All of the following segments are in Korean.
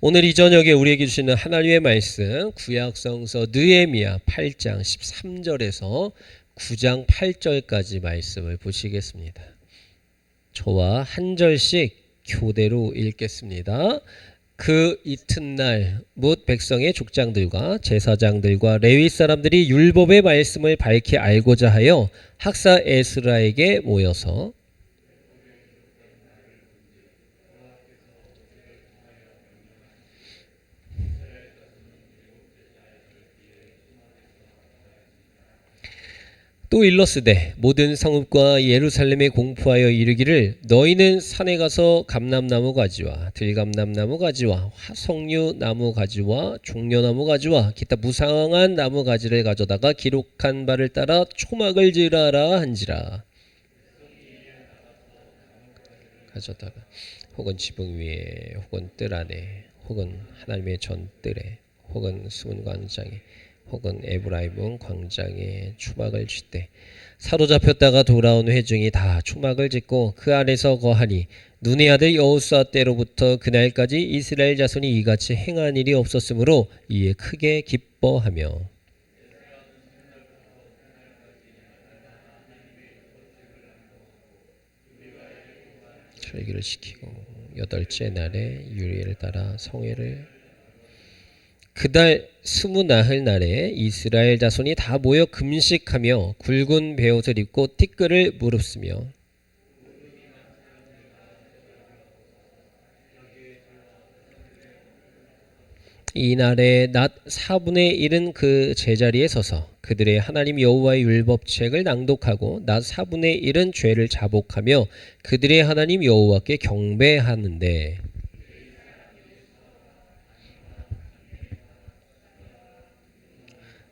오늘 이 저녁에 우리에게 주시는 하나님의 말씀 구약성서 느헤미야 8장 13절에서 9장 8절까지 말씀을 보시겠습니다. 저와 한 절씩 교대로 읽겠습니다. 그 이튿날 뭇 백성의 족장들과 제사장들과 레위 사람들이 율법의 말씀을 밝히 알고자 하여 학사 에스라에게 모여서 또 일러스되 모든 성읍과 예루살렘에 공포하여 이르기를 너희는 산에 가서 감람나무 가지와 들감람나무 가지와 화석류 나무 가지와 종려나무 가지와 기타 무상한 나무 가지를 가져다가 기록한 바를 따라 초막을 지으라 한지라. 가져다가 혹은 지붕 위에 혹은 뜰 안에 혹은 하나님의 전뜰에 혹은 수문 광장에 혹은 에브라임 광장에 초막을 짓되 사로잡혔다가 돌아온 회중이 다 초막을 짓고 그 안에서 거하니 눈의 아들 여호수아 때로부터 그날까지 이스라엘 자손이 이같이 행한 일이 없었으므로 이에 크게 기뻐하며 절기를 지키고 여덟째 날에 유리를 따라 성회를 그달 스무 나흘 날에 이스라엘 자손이 다 모여 금식하며 굵은 베옷을 입고 티끌을 무릅쓰며 이날에 낮 4분의 1은 그 제자리에 서서 그들의 하나님 여호와의 율법책을 낭독하고 낮 4분의 1은 죄를 자복하며 그들의 하나님 여호와께 경배하는데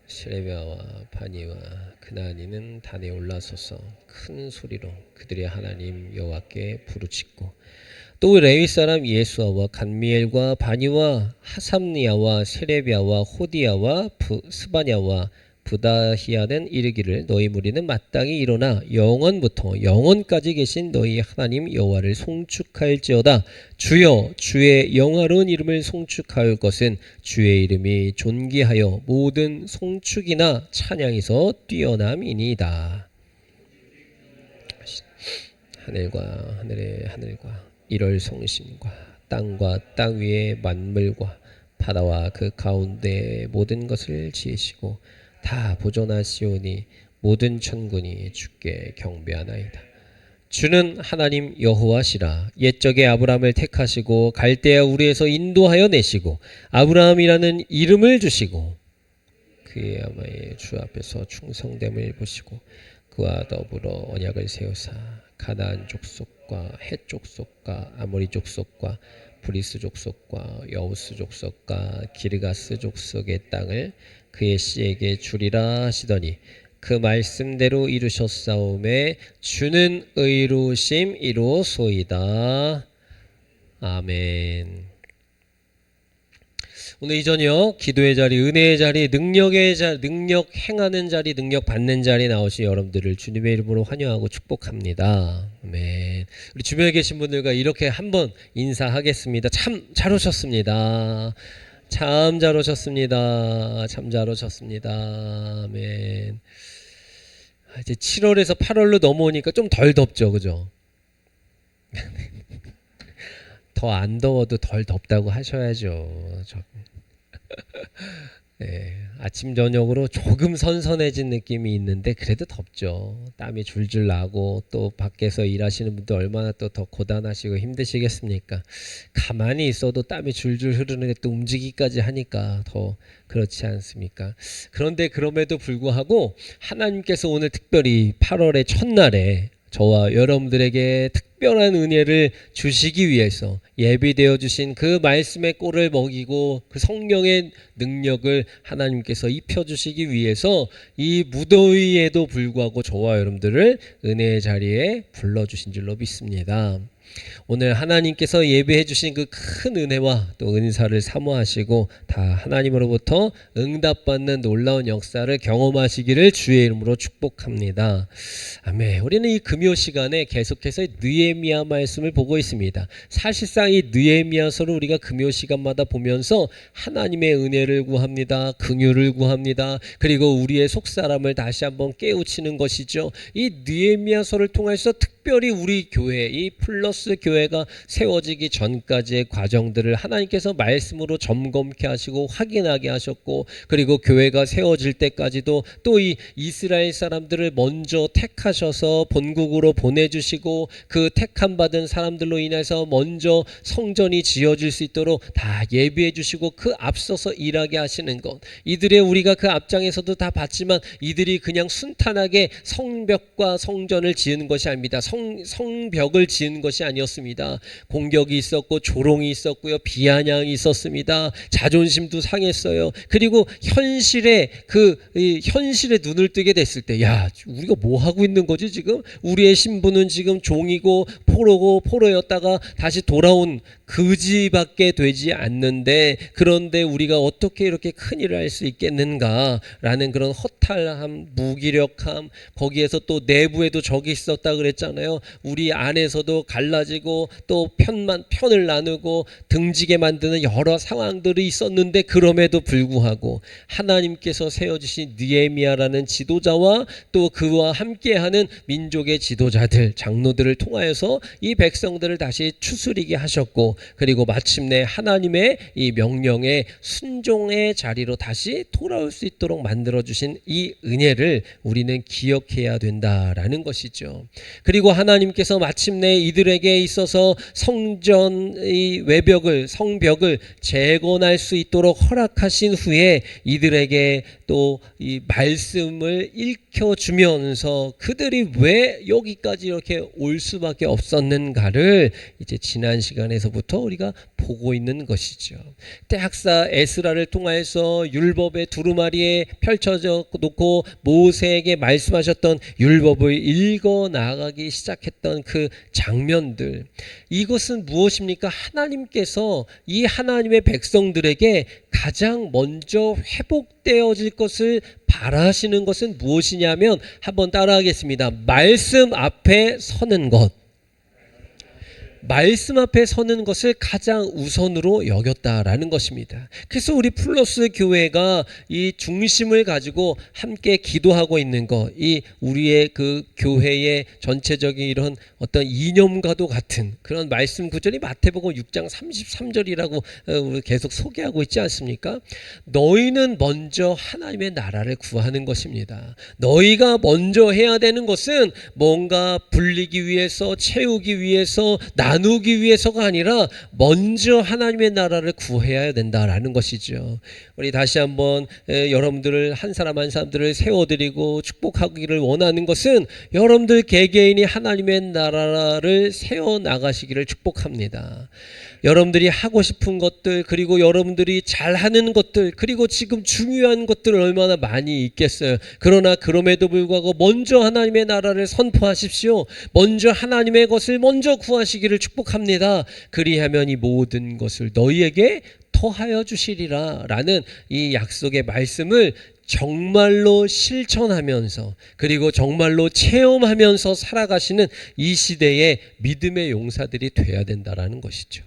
시레비아와 바니와 그나니는 단에 올라서서 큰 소리로 그들의 하나님 여호와께 부르짖고 또 레위 사람 예수아와 간미엘과 바니와 하삼니아와 세레비아와 호디아와 스바냐와 부다히아는 이르기를 너희 무리는 마땅히 일어나 영원부터 영원까지 계신 너희 하나님 여호와를 송축할지어다. 주여 주의 영화로운 이름을 송축할 것은 주의 이름이 존귀하여 모든 송축이나 찬양에서 뛰어남이니이다. 하늘과 하늘의 하늘과 이럴 성심과 땅과 땅 위의 만물과 바다와 그 가운데 모든 것을 지으시고 다 보존하시오니 모든 천군이 주께 경배하나이다. 주는 하나님 여호와시라. 옛적에 아브라함을 택하시고 갈대아 우리에서 인도하여 내시고 아브라함이라는 이름을 주시고 그의 아마의 주 앞에서 충성됨을 보시고 그와 더불어 언약을 세우사 가나안 족속과 헷 족속과 아모리 족속과 브리스 족속과 여우스 족속과 기르가스 족속의 땅을 그의 씨에게 주리라 하시더니 그 말씀대로 이루셨사오매 주는 의로우심이로소이다. 아멘. 오늘 이 저녁 기도의 자리, 은혜의 자리, 능력의 자리, 능력 행하는 자리, 능력 받는 자리 나오신 여러분들을 주님의 이름으로 환영하고 축복합니다. 아멘. 우리 주변에 계신 분들과 이렇게 한번 인사하겠습니다. 참 잘 오셨습니다. 참 잘 오셨습니다. 참 잘 오셨습니다. 아멘. 이제 7월에서 8월로 넘어오니까 좀 덜 덥죠, 그죠? 더 안 더워도 덜 덥다고 하셔야죠. 네, 아침 저녁으로 조금 선선해진 느낌이 있는데 그래도 덥죠. 땀이 줄줄 나고 또 밖에서 일하시는 분들 얼마나 또 더 고단하시고 힘드시겠습니까? 가만히 있어도 땀이 줄줄 흐르는 게 또 움직이기까지 하니까 더 그렇지 않습니까? 그런데 그럼에도 불구하고 하나님께서 오늘 특별히 8월의 첫날에 저와 여러분들에게 특별한 은혜를 주시기 위해서 예비되어 주신 그 말씀의 꼴을 먹이고 그 성령의 능력을 하나님께서 입혀주시기 위해서 이 무더위에도 불구하고 저와 여러분들을 은혜의 자리에 불러주신 줄로 믿습니다. 오늘 하나님께서 예배해 주신 그 큰 은혜와 또 은사를 사모하시고 다 하나님으로부터 응답받는 놀라운 역사를 경험하시기를 주의 이름으로 축복합니다. 아멘. 우리는 이 금요 시간에 계속해서 느헤미야 말씀을 보고 있습니다. 사실상 이 느헤미야서를 우리가 금요 시간마다 보면서 하나님의 은혜를 구합니다. 긍휼을 구합니다. 그리고 우리의 속사람을 다시 한번 깨우치는 것이죠. 이 느헤미야서를 통해서 특별히 우리 교회, 이 플러스 교회가 세워지기 전까지의 과정들을 하나님께서 말씀으로 점검케 하시고 확인하게 하셨고, 그리고 교회가 세워질 때까지도 또 이 이스라엘 사람들을 먼저 택하셔서 본국으로 보내주시고, 그 택함 받은 사람들로 인해서 먼저 성전이 지어질 수 있도록 다 예비해 주시고 그 앞서서 일하게 하시는 것, 이들의 우리가 그 앞장에서도 다 봤지만 이들이 그냥 순탄하게 성벽과 성전을 지은 것이 아닙니다. 성벽을 지은 것이 아니었습니다. 공격이 있었고 조롱이 있었고요, 비아냥이 있었습니다. 자존심도 상했어요. 그리고 현실에 현실에 눈을 뜨게 됐을 때, 야, 우리가 뭐 하고 있는 거지 지금? 우리의 신분은 지금 종이고 포로였다가 다시 돌아온 그지밖에 되지 않는데, 그런데 우리가 어떻게 이렇게 큰 일을 할 수 있겠는가라는 그런 허탈함, 무기력함, 거기에서 또 내부에도 적이 있었다 그랬잖아요. 우리 안에서도 갈라지고 또 편을 나누고 등지게 만드는 여러 상황들이 있었는데, 그럼에도 불구하고 하나님께서 세워주신 느헤미야라는 지도자와 또 그와 함께하는 민족의 지도자들, 장로들을 통하여서 이 백성들을 다시 추스리게 하셨고, 그리고 마침내 하나님의 이 명령에 순종의 자리로 다시 돌아올 수 있도록 만들어주신 이 은혜를 우리는 기억해야 된다라는 것이죠. 그리고 하나님께서 마침내 이들에게 있어서 성전의 성벽을 재건할 수 있도록 허락하신 후에 이들에게 또 이 말씀을 읽혀주면서 그들이 왜 여기까지 이렇게 올 수밖에 없었는가를 이제 지난 시간에서부터 우리가 보고 있는 것이죠. 때학사 에스라를 통하여서 율법의 두루마리에 펼쳐져 놓고 모세에게 말씀하셨던 율법을 읽어 나가기 시작했던 그 장면들, 이것은 무엇입니까? 하나님께서 이 하나님의 백성들에게 가장 먼저 회복되어질 것을 바라시는 것은 무엇이냐면, 한번 따라하겠습니다. 말씀 앞에 서는 것. 말씀 앞에 서는 것을 가장 우선으로 여겼다라는 것입니다. 그래서 우리 플러스 교회가 이 중심을 가지고 함께 기도하고 있는 것, 이 우리의 그 교회의 전체적인 이런 어떤 이념과도 같은 그런 말씀 구절이 마태복음 6장 33절이라고 우리 계속 소개하고 있지 않습니까? 너희는 먼저 하나님의 나라를 구하는 것입니다. 너희가 먼저 해야 되는 것은 뭔가 불리기 위해서, 채우기 위해서, 나누기 위해서가 아니라 먼저 하나님의 나라를 구해야 된다라는 것이죠. 우리 다시 한번 여러분들을 한 사람 한 사람들을 세워드리고 축복하기를 원하는 것은 여러분들 개개인이 하나님의 나라를 세워나가시기를 축복합니다. 여러분들이 하고 싶은 것들, 그리고 여러분들이 잘하는 것들, 그리고 지금 중요한 것들 얼마나 많이 있겠어요. 그러나 그럼에도 불구하고 먼저 하나님의 나라를 선포하십시오. 먼저 하나님의 것을 먼저 구하시기를 축복합니다. 그리하면 이 모든 것을 너희에게 더하여 주시리라 라는 이 약속의 말씀을 정말로 실천하면서, 그리고 정말로 체험하면서 살아가시는 이 시대의 믿음의 용사들이 돼야 된다라는 것이죠.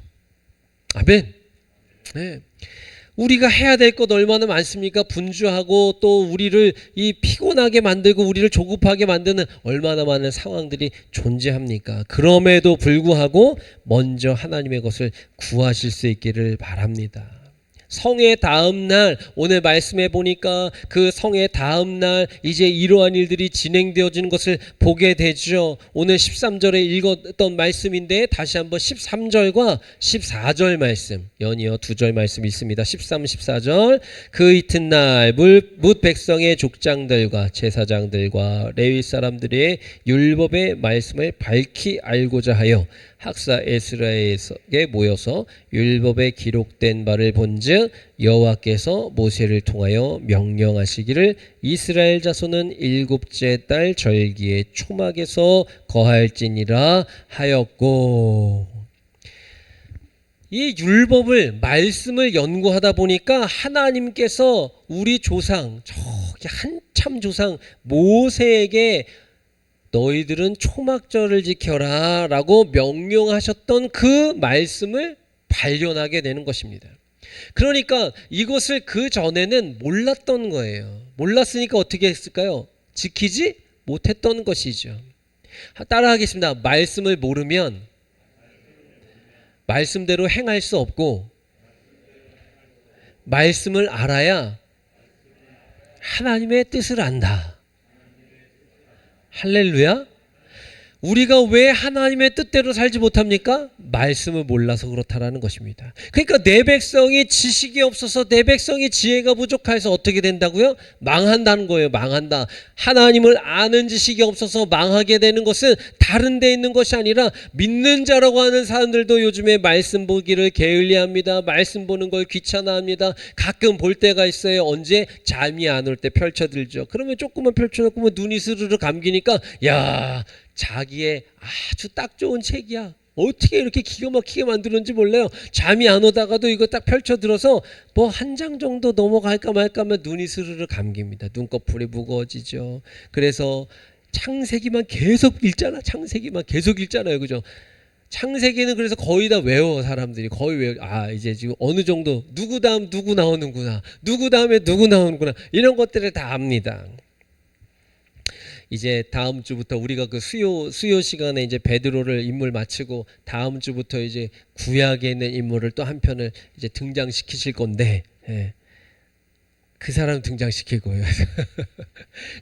아멘. 네. 우리가 해야 될 것 얼마나 많습니까? 분주하고 또 우리를 이 피곤하게 만들고 우리를 조급하게 만드는 얼마나 많은 상황들이 존재합니까? 그럼에도 불구하고 먼저 하나님의 것을 구하실 수 있기를 바랍니다. 성의 다음 날, 오늘 말씀해 보니까 그 성의 다음 날 이제 이러한 일들이 진행되어지는 것을 보게 되죠. 오늘 13절에 읽었던 말씀인데 다시 한번 13절과 14절 말씀, 연이어 두 절 말씀이 있습니다. 13, 14절. 그 이튿날 뭇 백성의 족장들과 제사장들과 레위 사람들의 율법의 말씀을 밝히 알고자 하여 학사 에스라에게 모여서 율법에 기록된 바를 본즉 여호와께서 모세를 통하여 명령하시기를 이스라엘 자손은 일곱째 달 절기에 초막에서 거할지니라 하였고. 이 율법을, 말씀을 연구하다 보니까 하나님께서 우리 조상, 저기 한참 조상 모세에게 너희들은 초막절을 지켜라 라고 명령하셨던 그 말씀을 발견하게 되는 것입니다. 그러니까 이것을 그 전에는 몰랐던 거예요. 몰랐으니까 어떻게 했을까요? 지키지 못했던 것이죠. 따라하겠습니다. 말씀을 모르면 말씀대로 행할 수 없고, 말씀을 알아야 하나님의 뜻을 안다. 할렐루야. 우리가 왜 하나님의 뜻대로 살지 못합니까? 말씀을 몰라서 그렇다라는 것입니다. 그러니까 내 백성이 지식이 없어서, 내 백성이 지혜가 부족해서 어떻게 된다고요? 망한다는 거예요. 망한다. 하나님을 아는 지식이 없어서 망하게 되는 것은 다른 데 있는 것이 아니라 믿는 자라고 하는 사람들도 요즘에 말씀 보기를 게을리합니다. 말씀 보는 걸 귀찮아합니다. 가끔 볼 때가 있어요. 언제? 잠이 안 올 때 펼쳐들죠. 그러면 조금만 펼쳐놓고 눈이 스르르 감기니까 야, 자기의 아주 딱 좋은 책이야. 어떻게 이렇게 기가 막히게 만들었는지 몰라요. 잠이 안 오다가도 이거 딱 펼쳐들어서 뭐 한 장 정도 넘어갈까 말까 하면 눈이 스르르 감깁니다. 눈꺼풀이 무거워지죠. 그래서 창세기만 계속 읽잖아. 창세기만 계속 읽잖아요. 그죠? 창세기는 그래서 거의 다 외워. 사람들이 거의 외워. 아, 이제 지금 어느 정도 누구 다음 누구 나오는구나, 누구 다음에 누구 나오는구나, 이런 것들을 다 압니다. 이제 다음 주부터 우리가 그 수요 시간에 이제 베드로를 인물 마치고 다음 주부터 이제 구약에 있는 인물을 또 한 편을 이제 등장시키실 건데, 예. 그 사람 등장시킬 거예요.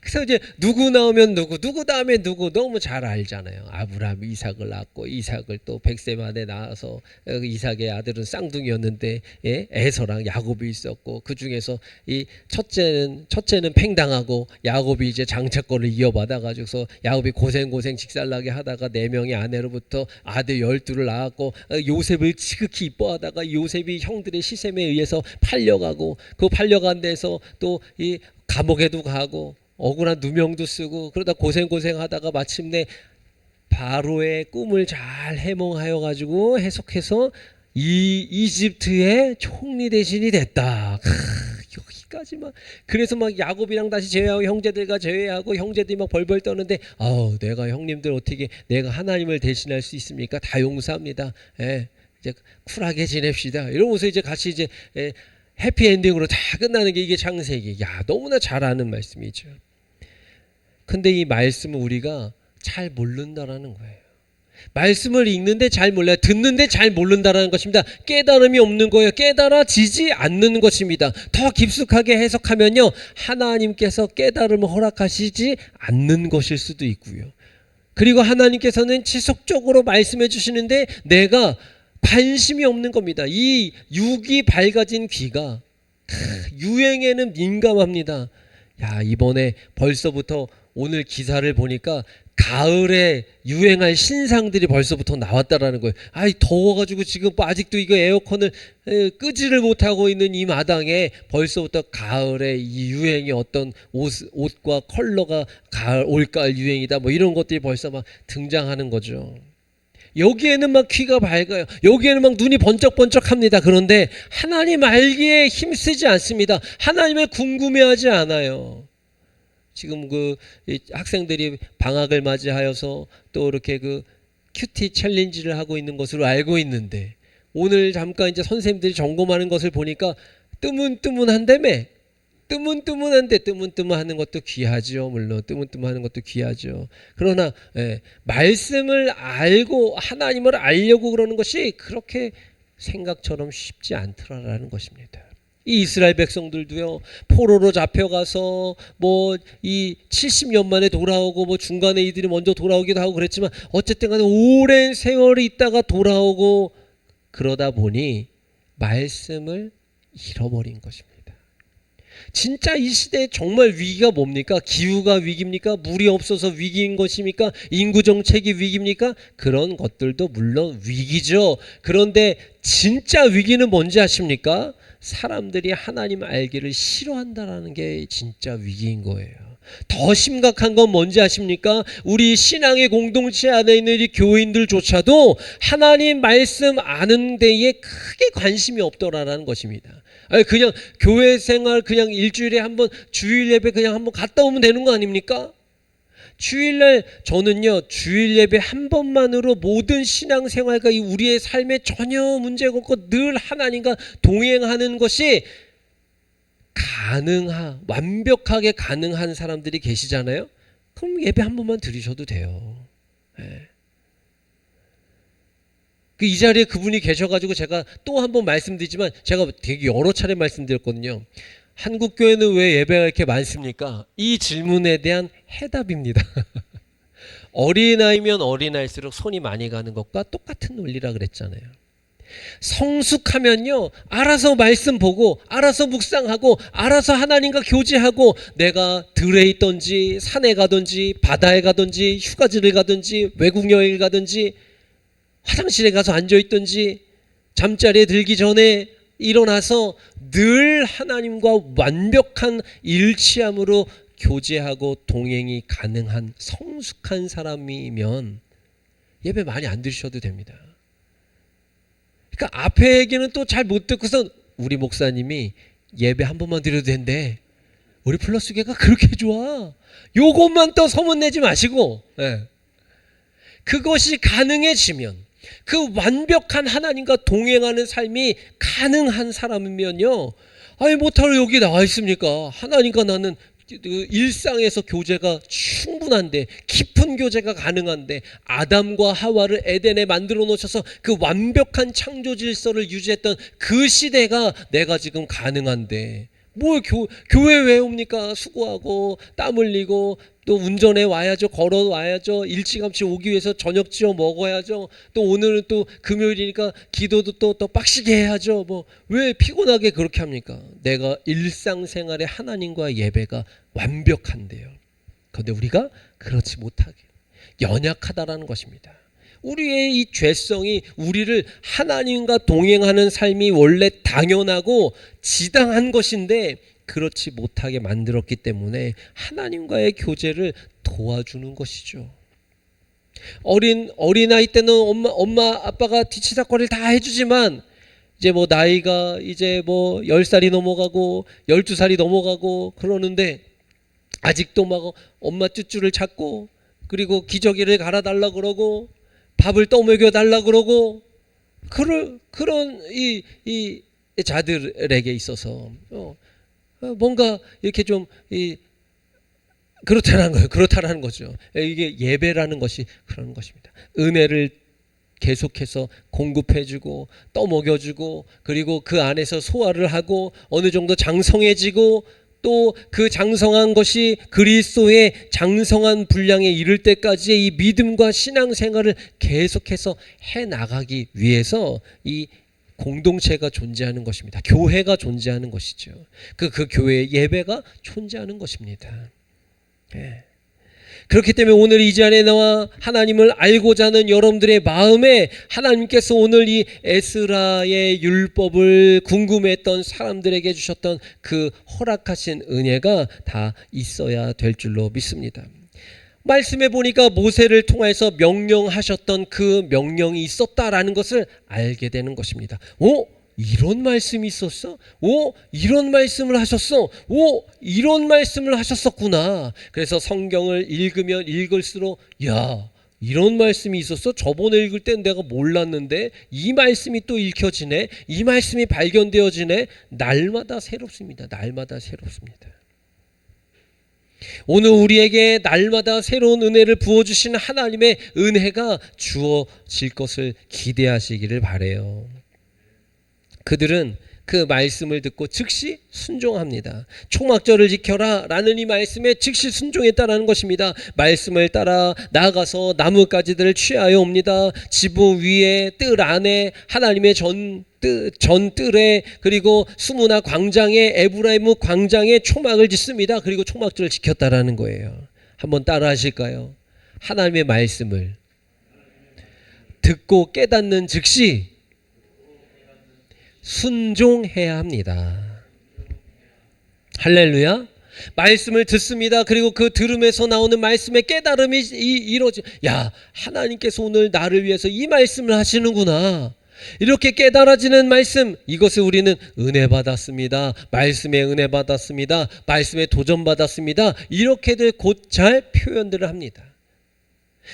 그래서 이제 누구 나오면 누구 다음에 누구 너무 잘 알잖아요. 아브라함 이삭을 낳고, 이삭을 또 100세 만에 낳아서, 이삭의 아들은 쌍둥이였는데, 예? 에서랑 야곱이 있었고, 그 중에서 이 첫째는 팽당하고 야곱이 이제 장차권을 이어받아 가지고서 야곱이 고생 직살나게 하다가 4명의 아내로부터 아들 12를 낳았고, 요셉을 지극히 이뻐하다가 요셉이 형들의 시샘에 의해서 팔려가고, 그 팔려간 데서 또 이 감옥에도 가고 억울한 누명도 쓰고, 그러다 고생하다가 마침내 바로의 꿈을 잘 해몽하여 가지고 해석해서 이집트의 총리 대신이 됐다. 여기까지만. 그래서 막 야곱이랑 다시 제외하고 형제들과 제외하고 형제들이 막 벌벌 떠는데, 내가 형님들 어떻게 내가 하나님을 대신할 수 있습니까? 다 용서합니다. 예, 이제 쿨하게 지냅시다. 이러면서 이제 같이 이제 해피엔딩으로 다 끝나는 게 이게 창세기. 야, 너무나 잘 아는 말씀이죠. 근데 이 말씀을 우리가 잘 모른다라는 거예요. 말씀을 읽는데 잘 몰라요. 듣는데 잘 모른다라는 것입니다. 깨달음이 없는 거예요. 깨달아지지 않는 것입니다. 더 깊숙하게 해석하면요, 하나님께서 깨달음을 허락하시지 않는 것일 수도 있고요. 그리고 하나님께서는 지속적으로 말씀해 주시는데 내가 관심이 없는 겁니다. 이 육이 밝아진 귀가 유행에는 민감합니다. 야, 이번에 벌써부터 오늘 기사를 보니까 가을에 유행할 신상들이 벌써부터 나왔다라는 거예요. 아이, 더워가지고 지금 아직도 이거 에어컨을 끄지를 못하고 있는 이 마당에 벌써부터 가을에 이 유행의 어떤 옷과 컬러가 가을 올가을 유행이다, 뭐 이런 것들이 벌써 막 등장하는 거죠. 여기에는 막 귀가 밝아요. 여기에는 막 눈이 번쩍번쩍합니다. 그런데 하나님 알기에 힘쓰지 않습니다. 하나님을 궁금해하지 않아요. 지금 그 학생들이 방학을 맞이하여서 또 이렇게 그 큐티 챌린지를 하고 있는 것으로 알고 있는데, 오늘 잠깐 이제 선생님들이 점검하는 것을 보니까 뜨문뜨문한다며. 뜨문뜨문하는 것도 귀하죠. 물론 뜨문뜨문하는 것도 귀하죠. 그러나 말씀을 알고 하나님을 알려고 그러는 것이 그렇게 생각처럼 쉽지 않더라라는 것입니다. 이 이스라엘 백성들도요, 포로로 잡혀가서 뭐 이 70년 만에 돌아오고, 뭐 중간에 이들이 먼저 돌아오기도 하고 그랬지만 어쨌든 간에 오랜 세월이 있다가 돌아오고, 그러다 보니 말씀을 잃어버린 것입니다. 진짜 이 시대에 정말 위기가 뭡니까? 기후가 위기입니까? 물이 없어서 위기인 것입니까? 인구 정책이 위기입니까? 그런 것들도 물론 위기죠. 그런데 진짜 위기는 뭔지 아십니까? 사람들이 하나님 알기를 싫어한다라는 게 진짜 위기인 거예요. 더 심각한 건 뭔지 아십니까? 우리 신앙의 공동체 안에 있는 이 교인들조차도 하나님 말씀 아는 데에 크게 관심이 없더라라는 것입니다. 아니, 그냥 교회 생활 그냥 일주일에 한번 주일 예배 그냥 한번 갔다 오면 되는 거 아닙니까? 주일날 저는요 주일 예배 한 번만으로 모든 신앙생활과 이 우리의 삶에 전혀 문제가 없고 늘 하나님과 동행하는 것이 완벽하게 가능한 사람들이 계시잖아요. 그럼 예배 한 번만 드리셔도 돼요. 네. 이 자리에 그분이 계셔가지고 제가 또 한 번 말씀드리지만 제가 되게 여러 차례 말씀드렸거든요. 한국 교회는 왜 예배가 이렇게 많습니까? 이 질문에 대한 해답입니다. 어린아이면 어린아이일수록 손이 많이 가는 것과 똑같은 논리라 그랬잖아요. 성숙하면요 알아서 말씀 보고 알아서 묵상하고 알아서 하나님과 교제하고 내가 들에 있든지 산에 가든지 바다에 가든지 휴가지를 가든지 외국 여행을 가든지 화장실에 가서 앉아있든지 잠자리에 들기 전에 일어나서 늘 하나님과 완벽한 일치함으로 교제하고 동행이 가능한 성숙한 사람이면 예배 많이 안 드셔도 됩니다. 그러니까 앞에 얘기는 또 잘 못 듣고서 우리 목사님이 예배 한 번만 드려도 된대. 우리 플러스교회가 그렇게 좋아. 요것만 또 소문내지 마시고 그것이 가능해지면 그 완벽한 하나님과 동행하는 삶이 가능한 사람이면요 아니 못하러 여기 나와 있습니까? 하나님과 나는 일상에서 교제가 충분한데 깊은 교제가 가능한데 아담과 하와를 에덴에 만들어 놓으셔서 그 완벽한 창조 질서를 유지했던 그 시대가 내가 지금 가능한데 뭘 교회 왜 옵니까? 수고하고 땀 흘리고 또 운전해 와야죠. 걸어 와야죠. 일찌감치 오기 위해서 저녁 지어 먹어야죠. 또 오늘은 또 금요일이니까 기도도 또 빡시게 해야죠. 뭐 왜 피곤하게 그렇게 합니까? 내가 일상생활에 하나님과 예배가 완벽한데요. 그런데 우리가 그렇지 못하게 연약하다라는 것입니다. 우리의 이 죄성이 우리를 하나님과 동행하는 삶이 원래 당연하고 지당한 것인데 그렇지 못하게 만들었기 때문에 하나님과의 교제를 도와주는 것이죠. 어린아이 때는 엄마 아빠가 뒤치다꺼리를 다 해주지만 이제 뭐 나이가 이제 뭐 10살이 넘어가고 12살이 넘어가고 그러는데 아직도 막 엄마 쭈쭈를 찾고 그리고 기저귀를 갈아달라 그러고 밥을 떠먹여 달라 그러고 그런 이 자들에게 있어서 뭔가 이렇게 좀 그렇다라는 거죠. 이게 예배라는 것이 그런 것입니다. 은혜를 계속해서 공급해주고 떠먹여주고 그리고 그 안에서 소화를 하고 어느 정도 장성해지고 또 그 장성한 것이 그리스도의 장성한 분량에 이를 때까지의 이 믿음과 신앙생활을 계속해서 해나가기 위해서 이 공동체가 존재하는 것입니다. 교회가 존재하는 것이죠. 그 교회의 예배가 존재하는 것입니다. 그렇기 때문에 오늘 이 자리에 나와 하나님을 알고자 하는 여러분들의 마음에 하나님께서 오늘 이 에스라의 율법을 궁금해했던 사람들에게 주셨던 그 허락하신 은혜가 다 있어야 될 줄로 믿습니다. 말씀해 보니까 모세를 통해서 명령하셨던 그 명령이 있었다라는 것을 알게 되는 것입니다. 이런 말씀이 있었어? 이런 말씀을 하셨어? 이런 말씀을 하셨었구나. 그래서 성경을 읽으면 읽을수록 이런 말씀이 있었어? 저번에 읽을 땐 내가 몰랐는데 이 말씀이 또 읽혀지네. 이 말씀이 발견되어지네. 날마다 새롭습니다. 날마다 새롭습니다. 오늘 우리에게 날마다 새로운 은혜를 부어주신 하나님의 은혜가 주어질 것을 기대하시기를 바라요. 그들은 그 말씀을 듣고 즉시 순종합니다. 초막절을 지켜라 라는 이 말씀에 즉시 순종했다라는 것입니다. 말씀을 따라 나아가서 나뭇가지들을 취하여 옵니다. 지붕 위에 뜰 안에 하나님의 전뜰에 그리고 수무나 광장에 에브라임 광장에 초막을 짓습니다. 그리고 초막절을 지켰다라는 거예요. 한번 따라 하실까요? 하나님의 말씀을 듣고 깨닫는 즉시 순종해야 합니다. 할렐루야. 말씀을 듣습니다. 그리고 그 들음에서 나오는 말씀의 깨달음이 이루어지. 하나님께서 오늘 나를 위해서 이 말씀을 하시는구나. 이렇게 깨달아지는 말씀, 이것을 우리는 은혜 받았습니다. 말씀에 은혜 받았습니다. 말씀에 도전 받았습니다. 이렇게들 곧잘 표현들을 합니다.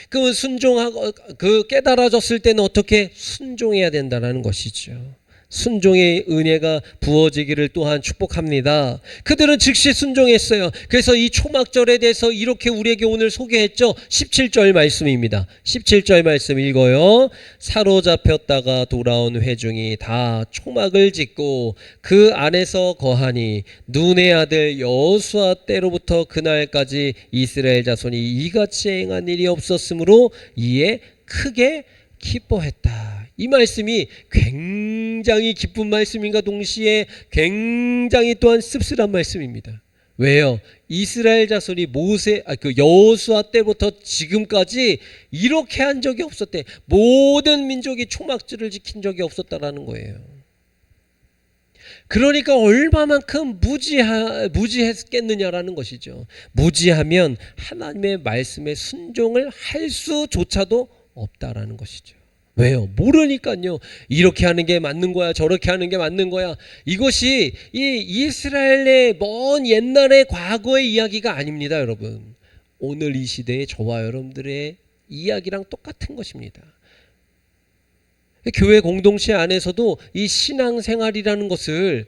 그 순종하고 그 깨달아졌을 때는 어떻게 순종해야 된다는 것이죠. 순종의 은혜가 부어지기를 또한 축복합니다. 그들은 즉시 순종했어요. 그래서 이 초막절에 대해서 이렇게 우리에게 오늘 소개했죠. 17절 말씀입니다. 17절 말씀 읽어요. 사로잡혔다가 돌아온 회중이 다 초막을 짓고 그 안에서 거하니 눈의 아들 여호수아 때로부터 그날까지 이스라엘 자손이 이같이 행한 일이 없었으므로 이에 크게 기뻐했다. 이 말씀이 굉장히 기쁜 말씀인가 동시에 굉장히 또한 씁쓸한 말씀입니다. 왜요? 이스라엘 자손이 여호수아 때부터 지금까지 이렇게 한 적이 없었대. 모든 민족이 초막절을 지킨 적이 없었다라는 거예요. 그러니까 얼마만큼 무지했겠느냐라는 것이죠. 무지하면 하나님의 말씀에 순종을 할 수조차도 없다라는 것이죠. 왜요? 모르니까요. 이렇게 하는 게 맞는 거야, 저렇게 하는 게 맞는 거야. 이것이 이 이스라엘의 먼 옛날의 과거의 이야기가 아닙니다, 여러분. 오늘 이 시대의 저와 여러분들의 이야기랑 똑같은 것입니다. 교회 공동체 안에서도 이 신앙생활이라는 것을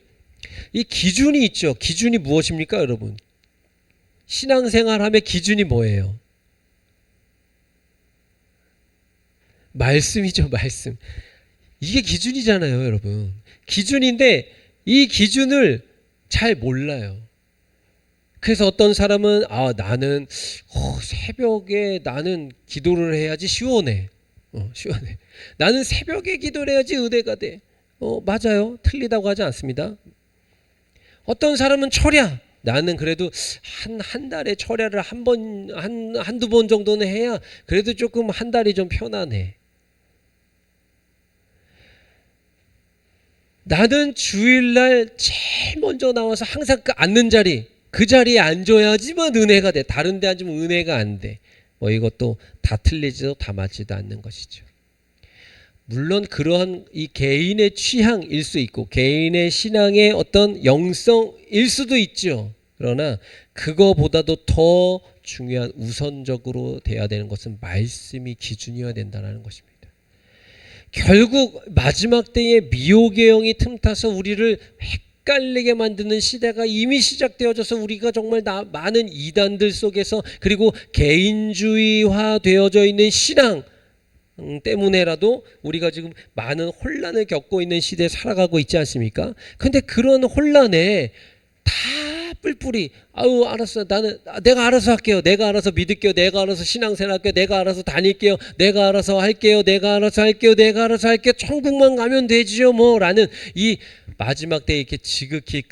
이 기준이 있죠. 기준이 무엇입니까, 여러분? 신앙생활함의 기준이 뭐예요? 말씀이죠, 말씀. 이게 기준이잖아요, 여러분. 기준인데 이 기준을 잘 몰라요. 그래서 어떤 사람은 나는 새벽에 나는 기도를 해야지 시원해. 시원해. 나는 새벽에 기도를 해야지 의대가 돼. 맞아요. 틀리다고 하지 않습니다. 어떤 사람은 철야. 나는 그래도 한 달에 철야를 한두 번 정도는 해야 그래도 조금 한 달이 좀 편안해. 나는 주일날 제일 먼저 나와서 항상 앉는 자리, 그 자리에 앉아야지만 은혜가 돼. 다른 데 앉으면 은혜가 안 돼. 이것도 다 틀리지도 다 맞지도 않는 것이죠. 물론 그러한 이 개인의 취향일 수 있고 개인의 신앙의 어떤 영성일 수도 있죠. 그러나 그거보다도 더 중요한 우선적으로 돼야 되는 것은 말씀이 기준이어야 된다는 것입니다. 결국 마지막 때에 미혹의 영이 틈타서 우리를 헷갈리게 만드는 시대가 이미 시작되어져서 우리가 정말 많은 이단들 속에서 그리고 개인주의화 되어져 있는 신앙 때문에라도 우리가 지금 많은 혼란을 겪고 있는 시대에 살아가고 있지 않습니까? 근데 그런 혼란에 다 뿔뿔이 알았어. 나는 내가 알아서 할게요. 내가 알아서 믿을게요. 내가 알아서 신앙생활 할게요. 내가 알아서 다닐게요. 내가 알아서 할게요. 내가 알아서 할게요. 내가 알아서 할게요. 천국만 가면 되지요 라는 이 마지막 때에 이렇게 지극히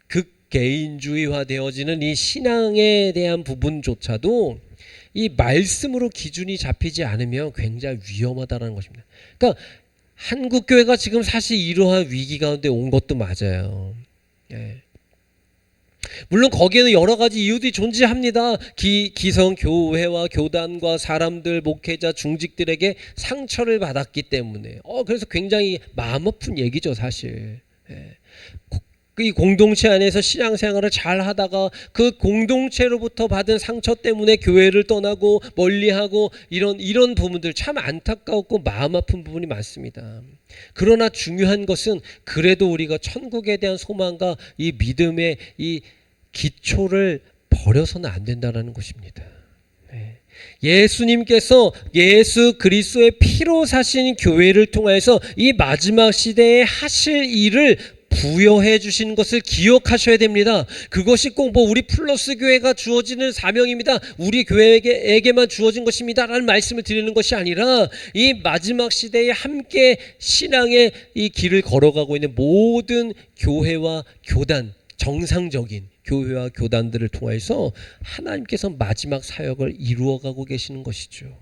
극개인주의화 되어지는 이 신앙에 대한 부분조차도 이 말씀으로 기준이 잡히지 않으면 굉장히 위험하다는 것입니다. 그러니까 한국교회가 지금 사실 이러한 위기 가운데 온 것도 맞아요. 예. 물론 거기에는 여러 가지 이유들이 존재합니다. 기성교회와 교단과 사람들, 목회자, 중직들에게 상처를 받았기 때문에 그래서 굉장히 마음 아픈 얘기죠, 사실. 예. 이 공동체 안에서 신앙생활을 잘 하다가 그 공동체로부터 받은 상처 때문에 교회를 떠나고 멀리하고 이런 부분들 참 안타깝고 마음 아픈 부분이 많습니다. 그러나 중요한 것은 그래도 우리가 천국에 대한 소망과 이 믿음의 이 기초를 버려서는 안 된다는 것입니다. 예수님께서 예수 그리스도의 피로 사신 교회를 통해서 이 마지막 시대에 하실 일을 부여해 주신 것을 기억하셔야 됩니다. 그것이 꼭 우리 플러스 교회가 주어지는 사명입니다. 우리 교회에게만 주어진 것입니다. 라는 말씀을 드리는 것이 아니라 이 마지막 시대에 함께 신앙의 이 길을 걸어가고 있는 모든 교회와 교단, 정상적인 교회와 교단들을 통해서 하나님께서 마지막 사역을 이루어가고 계시는 것이죠.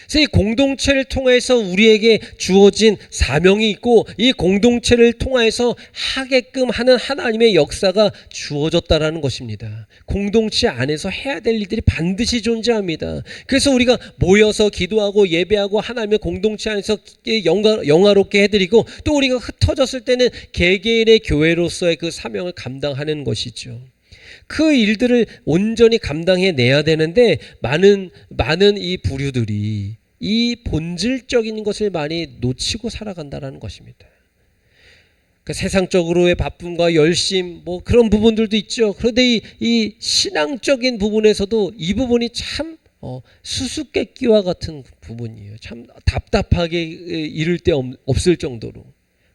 그래서 이 공동체를 통해서 우리에게 주어진 사명이 있고 이 공동체를 통해서 하게끔 하는 하나님의 역사가 주어졌다라는 것입니다. 공동체 안에서 해야 될 일들이 반드시 존재합니다. 그래서 우리가 모여서 기도하고 예배하고 하나님의 공동체 안에서 영화롭게 해드리고 또 우리가 흩어졌을 때는 개개인의 교회로서의 그 사명을 감당하는 것이죠. 그 일들을 온전히 감당해내야 되는데 많은 이 부류들이 이 본질적인 것을 많이 놓치고 살아간다는 것입니다. 그 세상적으로의 바쁨과 열심 뭐 그런 부분들도 있죠. 그런데 이 신앙적인 부분에서도 이 부분이 참 수수께끼와 같은 부분이에요. 참 답답하게 이를 데 없을 정도로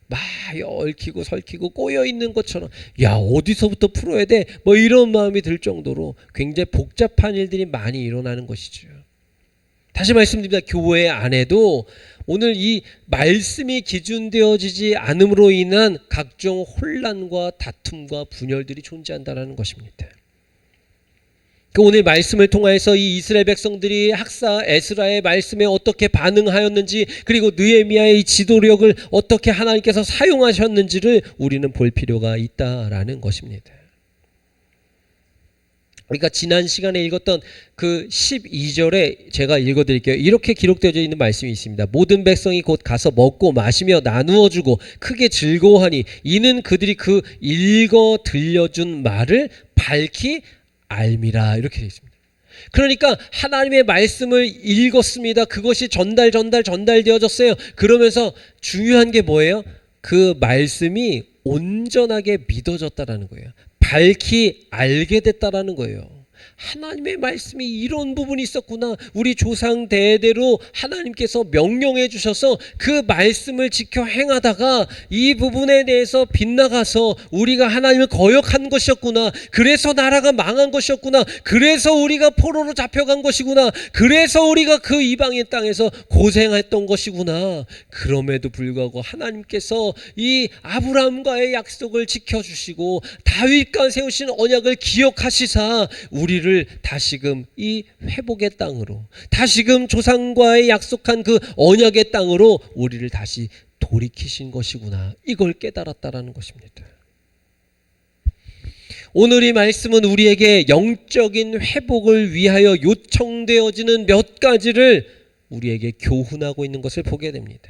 막 얽히고 설키고 꼬여있는 것처럼 야 어디서부터 풀어야 돼? 뭐 이런 마음이 들 정도로 굉장히 복잡한 일들이 많이 일어나는 것이죠. 다시 말씀드립니다. 교회 안에도 오늘 이 말씀이 기준되어지지 않음으로 인한 각종 혼란과 다툼과 분열들이 존재한다는 것입니다. 오늘 말씀을 통해서 이 이스라엘 백성들이 학사 에스라의 말씀에 어떻게 반응하였는지 그리고 느헤미야의 이 지도력을 어떻게 하나님께서 사용하셨는지를 우리는 볼 필요가 있다라는 것입니다. 그러니까 지난 시간에 읽었던 그 12절에 제가 읽어드릴게요. 이렇게 기록되어 있는 말씀이 있습니다. 모든 백성이 곧 가서 먹고 마시며 나누어주고 크게 즐거워하니 이는 그들이 그 읽어 들려준 말을 밝히 알미라 이렇게 되어 있습니다. 그러니까 하나님의 말씀을 읽었습니다. 그것이 전달되어졌어요. 그러면서 중요한 게 뭐예요? 그 말씀이 온전하게 믿어졌다라는 거예요. 밝히 알게 됐다라는 거예요. 하나님의 말씀이 이런 부분이 있었구나. 우리 조상 대대로 하나님께서 명령해 주셔서 그 말씀을 지켜 행하다가 이 부분에 대해서 빗나가서 우리가 하나님을 거역한 것이었구나. 그래서 나라가 망한 것이었구나. 그래서 우리가 포로로 잡혀간 것이구나. 그래서 우리가 그 이방인 땅에서 고생했던 것이구나. 그럼에도 불구하고 하나님께서 이 아브라함과의 약속을 지켜주시고 다윗과 세우신 언약을 기억하시사 우리를 다시금 이 회복의 땅으로 다시금 조상과의 약속한 그 언약의 땅으로 우리를 다시 돌이키신 것이구나. 이걸 깨달았다라는 것입니다. 오늘 이 말씀은 우리에게 영적인 회복을 위하여 요청되어지는 몇 가지를 우리에게 교훈하고 있는 것을 보게 됩니다.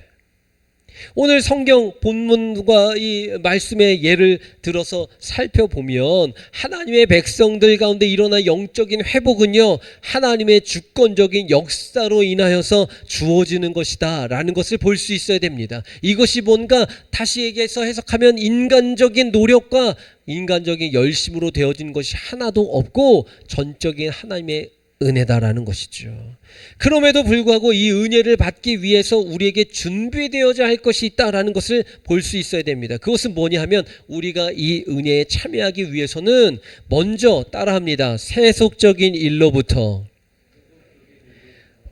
오늘 성경 본문과 이 말씀의 예를 들어서 살펴보면 하나님의 백성들 가운데 일어난 영적인 회복은요 하나님의 주권적인 역사로 인하여서 주어지는 것이다 라는 것을 볼 수 있어야 됩니다. 이것이 뭔가 다시 얘기해서 해석하면 인간적인 노력과 인간적인 열심으로 되어진 것이 하나도 없고 전적인 하나님의 은혜다라는 것이죠. 그럼에도 불구하고 이 은혜를 받기 위해서 우리에게 준비되어야 할 것이 있다라는 것을 볼 수 있어야 됩니다. 그것은 뭐냐 하면 우리가 이 은혜에 참여하기 위해서는 먼저 따라합니다. 세속적인 일로부터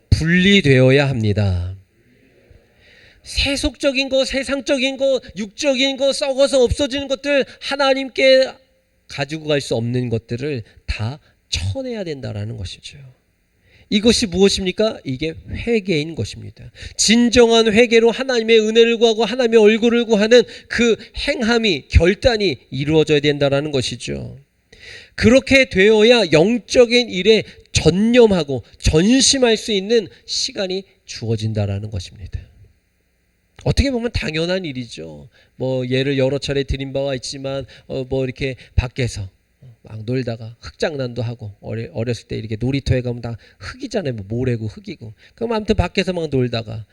분리되어야 합니다. 세속적인 거, 세상적인 거, 육적인 거, 썩어서 없어지는 것들, 하나님께 가지고 갈 수 없는 것들을 다 쳐내야 된다라는 것이죠. 이것이 무엇입니까? 이게 회개인 것입니다. 진정한 회개로 하나님의 은혜를 구하고 하나님의 얼굴을 구하는 그 행함이 결단이 이루어져야 된다라는 것이죠. 그렇게 되어야 영적인 일에 전념하고 전심할 수 있는 시간이 주어진다라는 것입니다. 어떻게 보면 당연한 일이죠. 뭐 예를 여러 차례 드린 바가 있지만 뭐 이렇게 밖에서 막 놀다가 흙장난도 하고 어렸을 때 이렇게 놀이터에 가면 다 흙이잖아요. 뭐 모래고 흙이고. 그럼 아무튼 밖에서 막 놀다가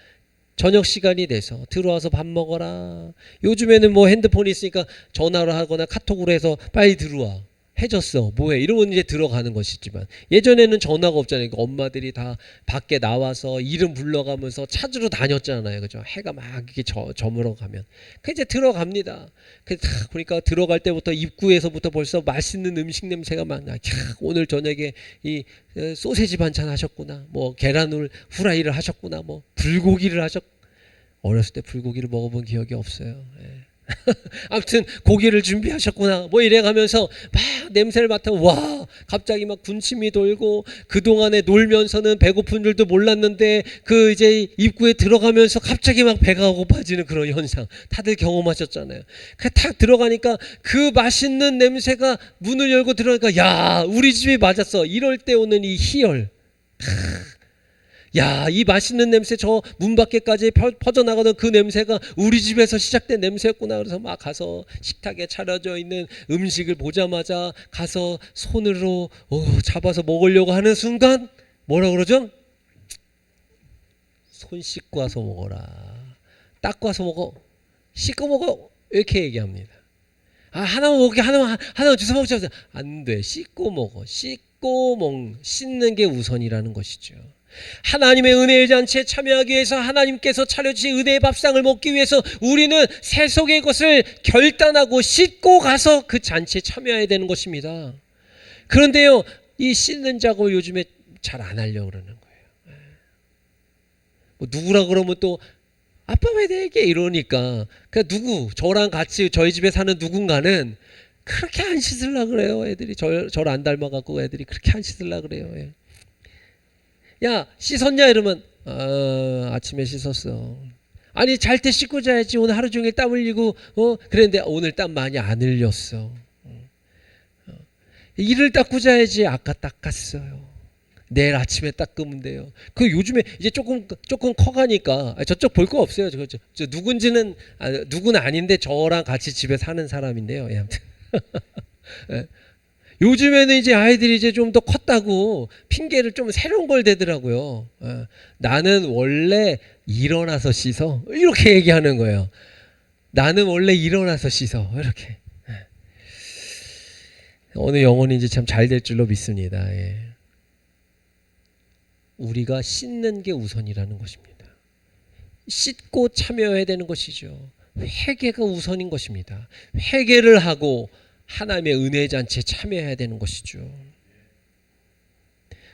저녁 시간이 돼서 들어와서 밥 먹어라. 요즘에는 뭐 핸드폰이 있으니까 전화로 하거나 카톡으로 해서 빨리 들어와. 해줬어. 뭐해? 이러면 이제 들어가는 것이지만 예전에는 전화가 없잖아요. 그러니까 엄마들이 다 밖에 나와서 이름 불러가면서 찾으러 다녔잖아요. 그죠? 해가 막 이렇게 저물어 가면. 그 이제 들어갑니다. 그러니까 들어갈 때부터 입구에서부터 벌써 맛있는 음식 냄새가 막 나. 오늘 저녁에 이 소세지 반찬 하셨구나. 뭐 계란을 후라이를 하셨구나. 뭐 불고기를 어렸을 때 불고기를 먹어본 기억이 없어요. 예. 아무튼 고기를 준비하셨구나 뭐 이래가면서 막 냄새를 맡아 와 갑자기 막 군침이 돌고 그동안에 놀면서는 배고픈 줄도 몰랐는데 그 이제 입구에 들어가면서 갑자기 막 배가 고파지는 그런 현상 다들 경험하셨잖아요. 탁 들어가니까 그 맛있는 냄새가 문을 열고 들어가니까 야 우리 집이 맞았어. 이럴 때 오는 이 희열. 야, 이 맛있는 냄새 저 문 밖에까지 퍼져나가던 그 냄새가 우리 집에서 시작된 냄새였구나. 그래서 막 가서 식탁에 차려져 있는 음식을 보자마자 가서 손으로 잡아서 먹으려고 하는 순간 뭐라 그러죠? 손 씻고 와서 먹어라. 닦고 와서 먹어. 씻고 먹어. 이렇게 얘기합니다. 아, 하나만 먹게 하나만 주워 먹자. 안 돼. 씻고 먹어. 씻는 게 우선이라는 것이죠. 하나님의 은혜의 잔치에 참여하기 위해서 하나님께서 차려주신 은혜의 밥상을 먹기 위해서 우리는 세속의 것을 결단하고 씻고 가서 그 잔치에 참여해야 되는 것입니다. 그런데요, 이 씻는 작업을 요즘에 잘 안 하려고 그러는 거예요. 뭐 누구라 그러면 또 아빠 왜 내게 이러니까 저랑 같이 저희 집에 사는 누군가는 그렇게 안 씻으려고 그래요. 애들이 저를 안 닮아갖고 애들이 그렇게 안 씻으려고 그래요. 야 씻었냐 이러면 아침에 씻었어. 아니 잘 때 씻고 자야지. 오늘 하루 종일 땀 흘리고 그랬는데 오늘 땀 많이 안 흘렸어. 이를 닦고 자야지. 아까 닦았어요. 내일 아침에 닦으면 돼요. 그 요즘에 이제 조금 커가니까 저쪽 볼 거 없어요. 저 누군지는 누구는 아닌데 저랑 같이 집에 사는 사람인데요. 아무튼 요즘에는 이제 아이들이 이제 좀 더 컸다고 핑계를 좀 새로운 걸 대더라고요. 나는 원래 일어나서 씻어. 이렇게 얘기하는 거예요. 나는 원래 일어나서 씻어. 이렇게. 오늘 영혼이 이제 참 잘 될 줄로 믿습니다. 우리가 씻는 게 우선이라는 것입니다. 씻고 참여해야 되는 것이죠. 회개가 우선인 것입니다. 회개를 하고 하나님의 은혜 잔치에 참여해야 되는 것이죠.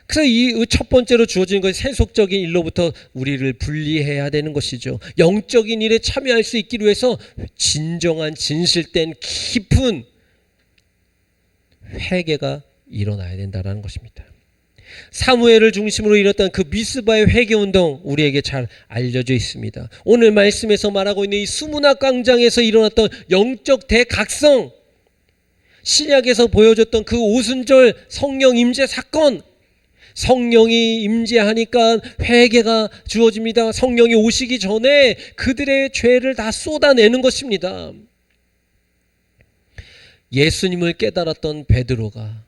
그래서 이 첫 번째로 주어진 것이 세속적인 일로부터 우리를 분리해야 되는 것이죠. 영적인 일에 참여할 수 있기 위해서 진정한 진실된 깊은 회개가 일어나야 된다는 것입니다. 사무엘을 중심으로 일었던 그 미스바의 회개운동 우리에게 잘 알려져 있습니다. 오늘 말씀에서 말하고 있는 이 수문학 광장에서 일어났던 영적 대각성, 신약에서 보여줬던 그 오순절 성령 임재 사건, 성령이 임재하니까 회개가 주어집니다. 성령이 오시기 전에 그들의 죄를 다 쏟아내는 것입니다. 예수님을 깨달았던 베드로가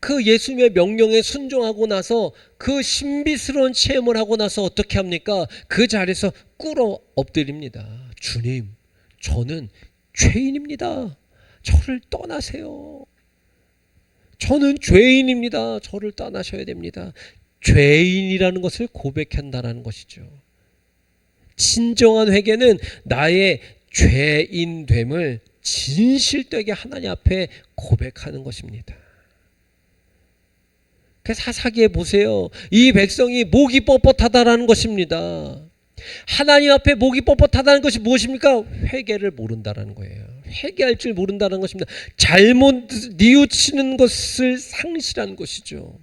그 예수님의 명령에 순종하고 나서 그 신비스러운 체험을 하고 나서 어떻게 합니까? 그 자리에서 꿇어 엎드립니다. 주님, 저는 죄인입니다. 저를 떠나세요. 저는 죄인입니다. 저를 떠나셔야 됩니다. 죄인이라는 것을 고백한다는 것이죠. 진정한 회개는 나의 죄인됨을 진실되게 하나님 앞에 고백하는 것입니다. 그래서 사사기에 보세요. 이 백성이 목이 뻣뻣하다라는 것입니다. 하나님 앞에 목이 뻣뻣하다는 것이 무엇입니까? 회개를 모른다라는 거예요. 회개할 줄 모른다는 것입니다. 잘못 뉘우치는 것을 상실한 것이죠.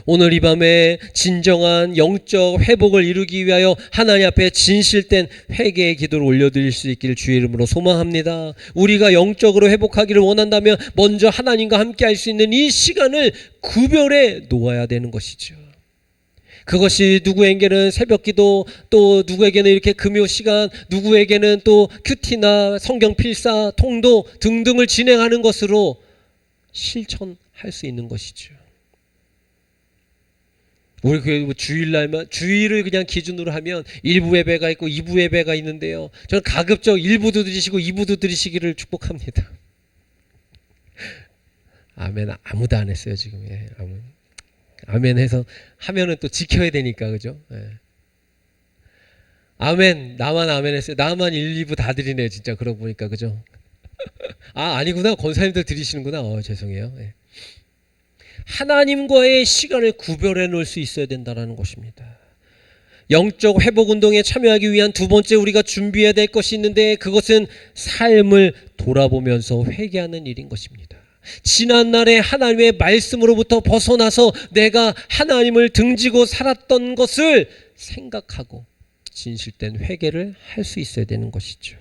오늘 이 밤에 진정한 영적 회복을 이루기 위하여 하나님 앞에 진실된 회개의 기도를 올려드릴 수 있기를 주의 이름으로 소망합니다. 우리가 영적으로 회복하기를 원한다면 먼저 하나님과 함께 할 수 있는 이 시간을 구별해 놓아야 되는 것이죠. 그것이 누구에게는 새벽기도, 또 누구에게는 이렇게 금요 시간, 누구에게는 또 큐티나 성경 필사, 통도 등등을 진행하는 것으로 실천할 수 있는 것이죠. 우리 교회 주일날만 주일을 그냥 기준으로 하면 1부 예배가 있고 2부 예배가 있는데요. 저는 가급적 1부도 드리시고 2부도 드리시기를 축복합니다. 아멘. 아무도 안 했어요 지금. 아멘 해서 하면은 또 지켜야 되니까 그죠? 아멘. 나만 아멘 했어요. 나만 1, 2부 다 드리네요 진짜. 그러고 보니까 그죠? 아니구나. 권사님들 드리시는구나. 죄송해요. 하나님과의 시간을 구별해 놓을 수 있어야 된다는 것입니다. 영적 회복 운동에 참여하기 위한 두 번째 우리가 준비해야 될 것이 있는데, 그것은 삶을 돌아보면서 회개하는 일인 것입니다. 지난날에 하나님의 말씀으로부터 벗어나서 내가 하나님을 등지고 살았던 것을 생각하고 진실된 회개를 할 수 있어야 되는 것이죠.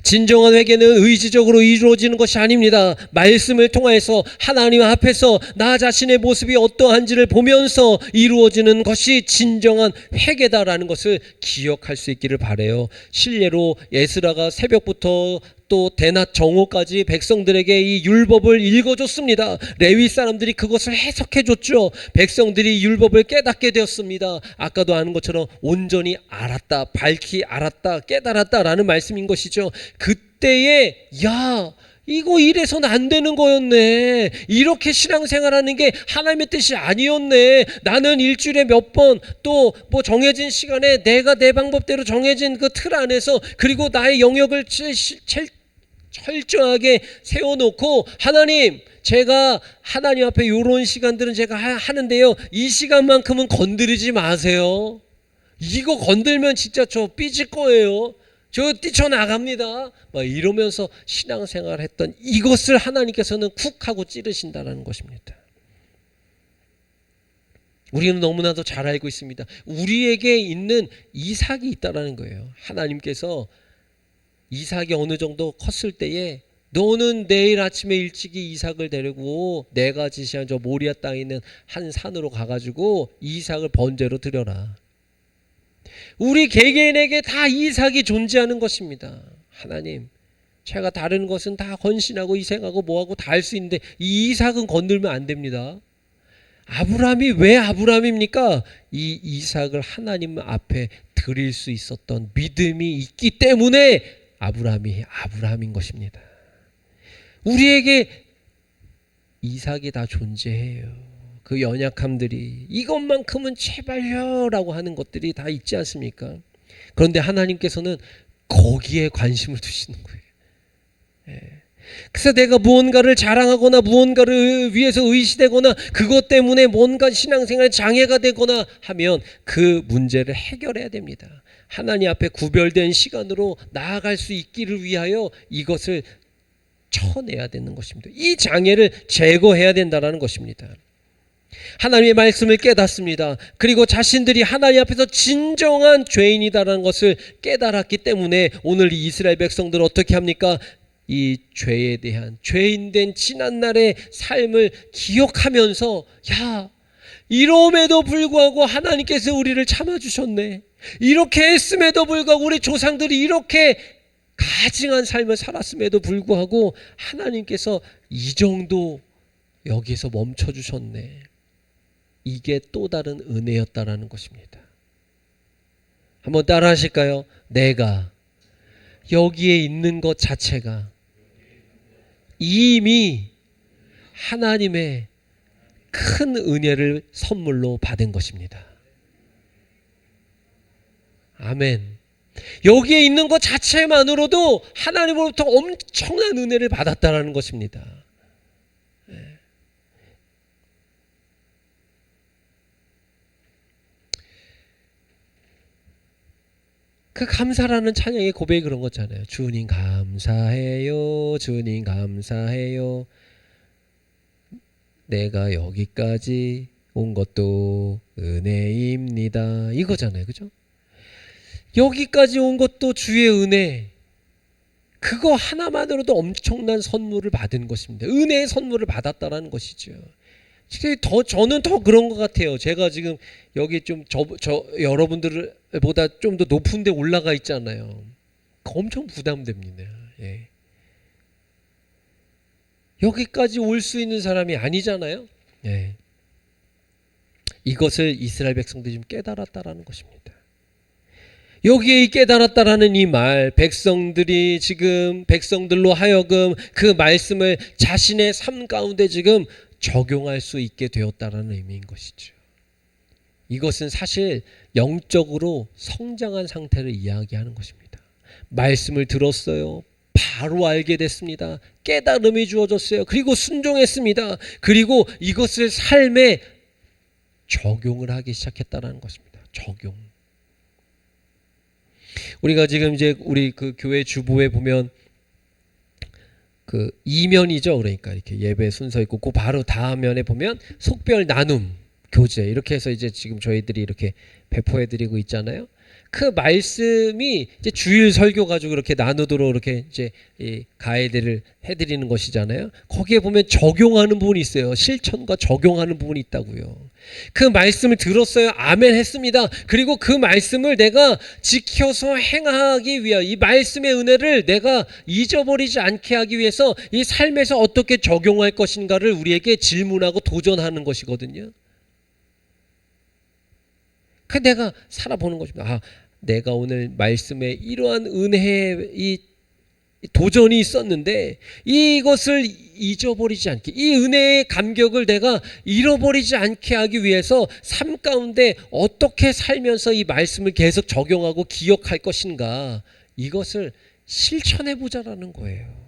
진정한 회개는 의지적으로 이루어지는 것이 아닙니다. 말씀을 통해서 하나님 앞에서 나 자신의 모습이 어떠한지를 보면서 이루어지는 것이 진정한 회개다라는 것을 기억할 수 있기를 바라요. 실례로 에스라가 새벽부터 또 대낮 정오까지 백성들에게 이 율법을 읽어줬습니다. 레위 사람들이 그것을 해석해줬죠. 백성들이 율법을 깨닫게 되었습니다. 아까도 아는 것처럼 온전히 알았다, 밝히 알았다, 깨달았다라는 말씀인 것이죠. 그때에 야, 이거 이래서는 안 되는 거였네. 이렇게 신앙생활하는 게 하나님의 뜻이 아니었네. 나는 일주일에 몇 번 또 뭐 정해진 시간에 내가 내 방법대로 정해진 그 틀 안에서, 그리고 나의 영역을 철저하게 세워놓고, 하나님, 제가 하나님 앞에 이런 시간들은 제가 하는데요, 이 시간만큼은 건드리지 마세요. 이거 건들면 진짜 저 삐질 거예요. 저 뛰쳐나갑니다. 막 이러면서 신앙생활 했던 이것을 하나님께서는 쿡 하고 찌르신다는 것입니다. 우리는 너무나도 잘 알고 있습니다. 우리에게 있는 이삭이 있다는 거예요. 하나님께서 이삭이 어느 정도 컸을 때에 너는 내일 아침에 일찍이 이삭을 데리고 내가 지시한 저 모리아 땅에 있는 한 산으로 가가지고 이삭을 번제로 드려라. 우리 개개인에게 다 이삭이 존재하는 것입니다. 하나님, 제가 다른 것은 다 헌신하고 희생하고 뭐하고 다 할 수 있는데 이 이삭은 건들면 안 됩니다. 아브라함이 왜 아브라함입니까? 이 이삭을 하나님 앞에 드릴 수 있었던 믿음이 있기 때문에 아브라함이 아브라함인 것입니다. 우리에게 이삭이 다 존재해요. 그 연약함들이, 이것만큼은 제발요 라고 하는 것들이 다 있지 않습니까? 그런데 하나님께서는 거기에 관심을 두시는 거예요. 그래서 내가 무언가를 자랑하거나 무언가를 위해서 의시되거나 그것 때문에 뭔가 신앙생활에 장애가 되거나 하면 그 문제를 해결해야 됩니다. 하나님 앞에 구별된 시간으로 나아갈 수 있기를 위하여 이것을 쳐내야 되는 것입니다. 이 장애를 제거해야 된다는 것입니다. 하나님의 말씀을 깨닫습니다. 그리고 자신들이 하나님 앞에서 진정한 죄인이다라는 것을 깨달았기 때문에 오늘 이 이스라엘 백성들은 어떻게 합니까? 이 죄에 대한, 죄인된 지난날의 삶을 기억하면서, 야, 이럼에도 불구하고 하나님께서 우리를 참아주셨네. 이렇게 했음에도 불구하고 우리 조상들이 이렇게 가증한 삶을 살았음에도 불구하고 하나님께서 이 정도 여기서 멈춰주셨네. 이게 또 다른 은혜였다라는 것입니다. 한번 따라 하실까요? 내가 여기에 있는 것 자체가 이미 하나님의 큰 은혜를 선물로 받은 것입니다. 아멘. 여기에 있는 것 자체만으로도 하나님으로부터 엄청난 은혜를 받았다는 것입니다. 그 감사라는 찬양의 고백이 그런 거잖아요. 주님 감사해요. 주님 감사해요. 내가 여기까지 온 것도 은혜입니다. 이거잖아요. 그죠? 여기까지 온 것도 주의 은혜. 그거 하나만으로도 엄청난 선물을 받은 것입니다. 은혜의 선물을 받았다라는 것이죠. 저는 더 그런 것 같아요. 제가 지금 여기 좀 여러분들보다 좀 더 높은 데 올라가 있잖아요. 엄청 부담됩니다. 예. 여기까지 올 수 있는 사람이 아니잖아요. 예. 이것을 이스라엘 백성들이 좀 깨달았다라는 것입니다. 여기에 깨달았다라는 이 말, 백성들이 지금 백성들로 하여금 그 말씀을 자신의 삶 가운데 지금 적용할 수 있게 되었다라는 의미인 것이죠. 이것은 사실 영적으로 성장한 상태를 이야기하는 것입니다. 말씀을 들었어요. 바로 알게 됐습니다. 깨달음이 주어졌어요. 그리고 순종했습니다. 그리고 이것을 삶에 적용을 하기 시작했다는 것입니다. 적용. 우리가 지금 이제 우리 그 교회 주보에 보면 그 이면이죠. 그러니까 이렇게 예배 순서 있고 그 바로 다음 면에 보면 속별 나눔 교제 이렇게 해서 이제 지금 저희들이 이렇게 배포해 드리고 있잖아요. 그 말씀이 이제 주일 설교 가지고 이렇게 나누도록 이렇게 이제 이 가이드를 해드리는 것이잖아요. 거기에 보면 적용하는 부분이 있어요. 실천과 적용하는 부분이 있다고요. 그 말씀을 들었어요. 아멘 했습니다. 그리고 그 말씀을 내가 지켜서 행하기 위하여 이 말씀의 은혜를 내가 잊어버리지 않게 하기 위해서 이 삶에서 어떻게 적용할 것인가를 우리에게 질문하고 도전하는 것이거든요. 그 내가 살아보는 것입니다. 아, 내가 오늘 말씀에 이러한 은혜의 이 도전이 있었는데 이것을 잊어버리지 않게, 이 은혜의 감격을 내가 잃어버리지 않게 하기 위해서 삶 가운데 어떻게 살면서 이 말씀을 계속 적용하고 기억할 것인가, 이것을 실천해 보자라는 거예요.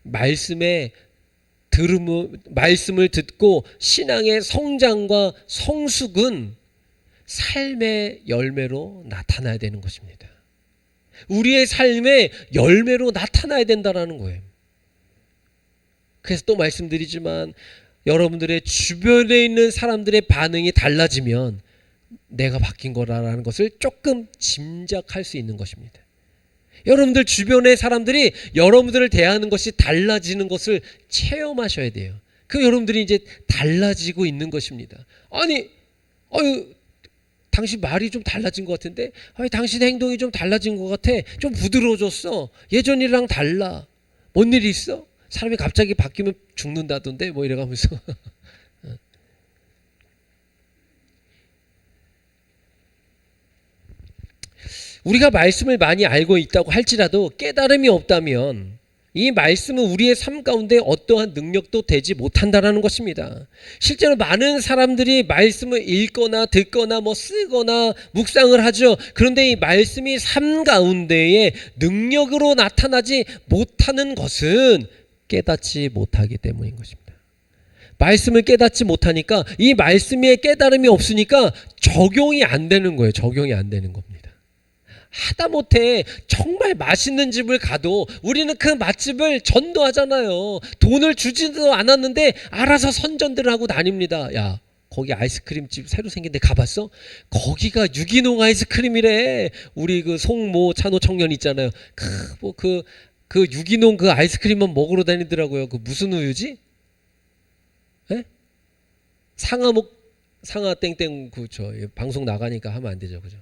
말씀을 듣고 신앙의 성장과 성숙은 삶의 열매로 나타나야 되는 것입니다. 우리의 삶의 열매로 나타나야 된다는 거예요. 그래서 또 말씀드리지만 여러분들의 주변에 있는 사람들의 반응이 달라지면 내가 바뀐 거라는 것을 조금 짐작할 수 있는 것입니다. 여러분들 주변의 사람들이 여러분들을 대하는 것이 달라지는 것을 체험하셔야 돼요. 그 여러분들이 이제 달라지고 있는 것입니다. 아니, 당신 말이 좀 달라진 것 같은데, 당신 행동이 좀 달라진 것 같아. 좀 부드러워졌어. 예전이랑 달라. 뭔 일이 있어? 사람이 갑자기 바뀌면 죽는다던데 뭐 이래가면서. 우리가 말씀을 많이 알고 있다고 할지라도 깨달음이 없다면 이 말씀은 우리의 삶 가운데 어떠한 능력도 되지 못한다는 것입니다. 실제로 많은 사람들이 말씀을 읽거나 듣거나 쓰거나 묵상을 하죠. 그런데 이 말씀이 삶 가운데에 능력으로 나타나지 못하는 것은 깨닫지 못하기 때문인 것입니다. 말씀을 깨닫지 못하니까 이 말씀에 깨달음이 없으니까 적용이 안 되는 거예요. 적용이 안 되는 겁니다. 하다못해 정말 맛있는 집을 가도 우리는 그 맛집을 전도하잖아요. 돈을 주지도 않았는데 알아서 선전들을 하고 다닙니다. 야, 거기 아이스크림집 새로 생긴 데 가봤어? 거기가 유기농 아이스크림이래. 우리 그 송모 찬호 청년 있잖아요. 그 유기농 그 아이스크림만 먹으러 다니더라고요. 그 무슨 우유지? 에? 상하 땡땡 방송 나가니까 하면 안 되죠, 그죠?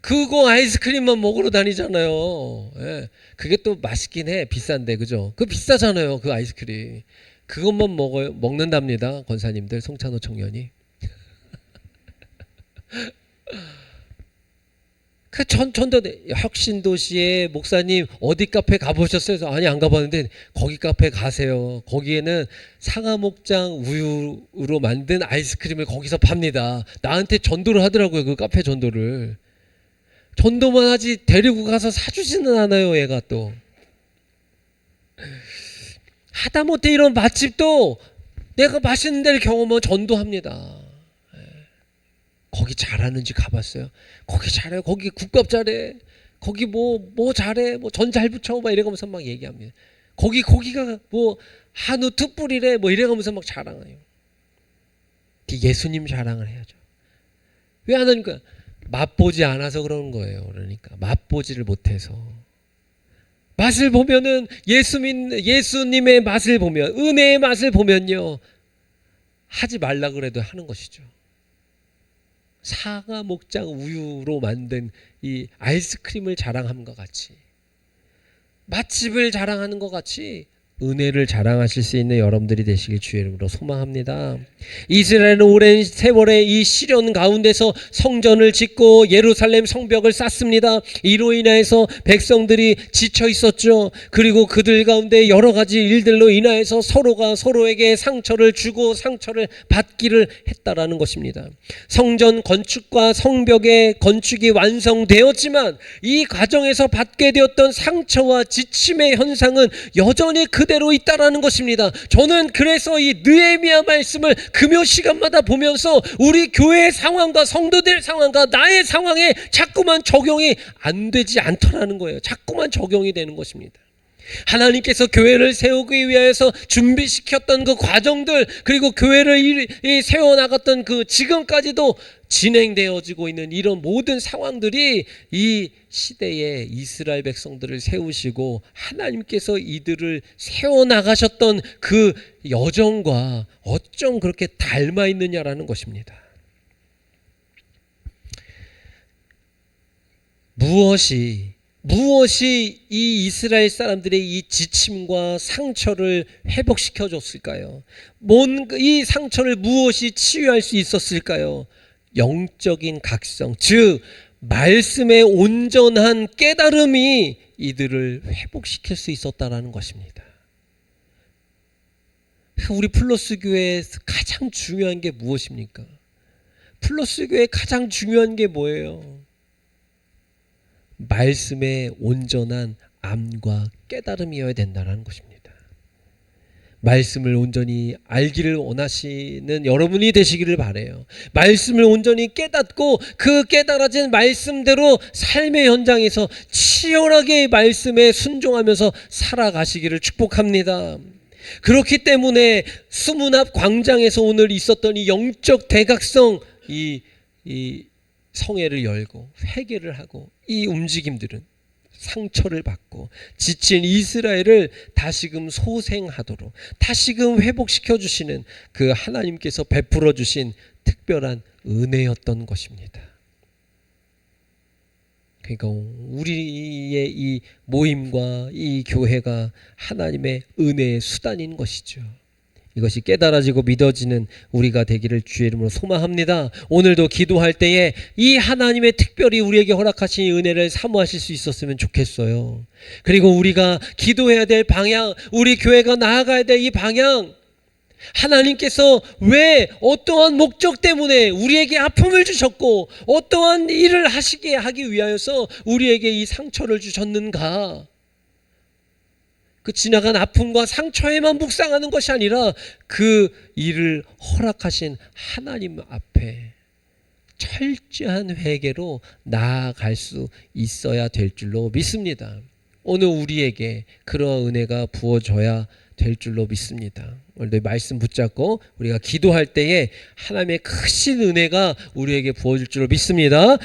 그거 아이스크림만 먹으러 다니잖아요. 예. 그게 또 맛있긴 해. 비싼데, 그죠? 그거 비싸잖아요, 그 아이스크림. 그것만 먹는답니다, 권사님들, 송찬호 청년이. 그 전도대 혁신도시의 목사님 어디 카페 가보셨어요? 아니, 안 가봤는데 거기 카페 가세요. 거기에는 상하목장 우유로 만든 아이스크림을 거기서 팝니다. 나한테 전도를 하더라고요. 그 카페 전도를. 전도만 하지 데리고 가서 사주지는 않아요. 얘가 또. 하다못해 이런 맛집도 내가 맛있는 데를 경험하면 전도합니다. 거기 잘하는지 가봤어요? 거기 잘해요. 거기 국밥 잘해. 거기 뭐 잘해. 전 잘 붙여. 막 이래가면서 막 얘기합니다. 거기가 한우 특불이래. 이래가면서 막 자랑해요. 예수님 자랑을 해야죠. 왜 안 하니까? 맛보지 않아서 그러는 거예요. 그러니까 맛보지를 못해서. 맛을 보면은 예수님의 맛을 보면, 은혜의 맛을 보면요, 하지 말라 그래도 하는 것이죠. 상하 목장 우유로 만든 이 아이스크림을 자랑함과 같이, 맛집을 자랑하는 것 같이 은혜를 자랑하실 수 있는 여러분들이 되시길 주의 이름으로 소망합니다. 이스라엘은 오랜 세월의 이 시련 가운데서 성전을 짓고 예루살렘 성벽을 쌓습니다. 이로 인하여서 백성들이 지쳐 있었죠. 그리고 그들 가운데 여러 가지 일들로 인하여서 서로가 서로에게 상처를 주고 상처를 받기를 했다라는 것입니다. 성전 건축과 성벽의 건축이 완성되었지만 이 과정에서 받게 되었던 상처와 지침의 현상은 여전히 그대로 그대로 있다라는 것입니다. 저는 그래서 이 느헤미야 말씀을 금요 시간마다 보면서 우리 교회의 상황과 성도들 상황과 나의 상황에 자꾸만 적용이 안 되지 않더라는 거예요. 자꾸만 적용이 되는 것입니다. 하나님께서 교회를 세우기 위해서 준비시켰던 그 과정들, 그리고 교회를 세워나갔던 그 지금까지도 진행되어지고 있는 이런 모든 상황들이 이 시대에 이스라엘 백성들을 세우시고 하나님께서 이들을 세워나가셨던 그 여정과 어쩜 그렇게 닮아 있느냐라는 것입니다. 무엇이 이 이스라엘 사람들의 이 지침과 상처를 회복시켜 줬을까요? 이 상처를 무엇이 치유할 수 있었을까요? 영적인 각성, 즉 말씀의 온전한 깨달음이 이들을 회복시킬 수 있었다라는 것입니다. 우리 플러스 교회에서 가장 중요한 게 무엇입니까? 플러스 교회에 가장 중요한 게 뭐예요? 말씀의 온전한 암과 깨달음이어야 된다는 것입니다. 말씀을 온전히 알기를 원하시는 여러분이 되시기를 바라요. 말씀을 온전히 깨닫고 그 깨달아진 말씀대로 삶의 현장에서 치열하게 말씀에 순종하면서 살아가시기를 축복합니다. 그렇기 때문에 수문 앞 광장에서 오늘 있었던 이 영적 대각성, 이 성회를 열고 회개를 하고 이 움직임들은 상처를 받고 지친 이스라엘을 다시금 소생하도록 다시금 회복시켜 주시는 그 하나님께서 베풀어 주신 특별한 은혜였던 것입니다. 그러니까 우리의 이 모임과 이 교회가 하나님의 은혜의 수단인 것이죠. 이것이 깨달아지고 믿어지는 우리가 되기를 주의 이름으로 소망합니다. 오늘도 기도할 때에 이 하나님의 특별히 우리에게 허락하신 은혜를 사모하실 수 있었으면 좋겠어요. 그리고 우리가 기도해야 될 방향, 우리 교회가 나아가야 될 이 방향, 하나님께서 왜 어떠한 목적 때문에 우리에게 아픔을 주셨고 어떠한 일을 하기 위하여서 우리에게 이 상처를 주셨는가? 그 지나간 아픔과 상처에만 묵상하는 것이 아니라 그 일을 허락하신 하나님 앞에 철저한 회개로 나아갈 수 있어야 될 줄로 믿습니다. 오늘 우리에게 그러한 은혜가 부어져야 될 줄로 믿습니다. 오늘도 말씀 붙잡고 우리가 기도할 때에 하나님의 크신 은혜가 우리에게 부어질 줄로 믿습니다.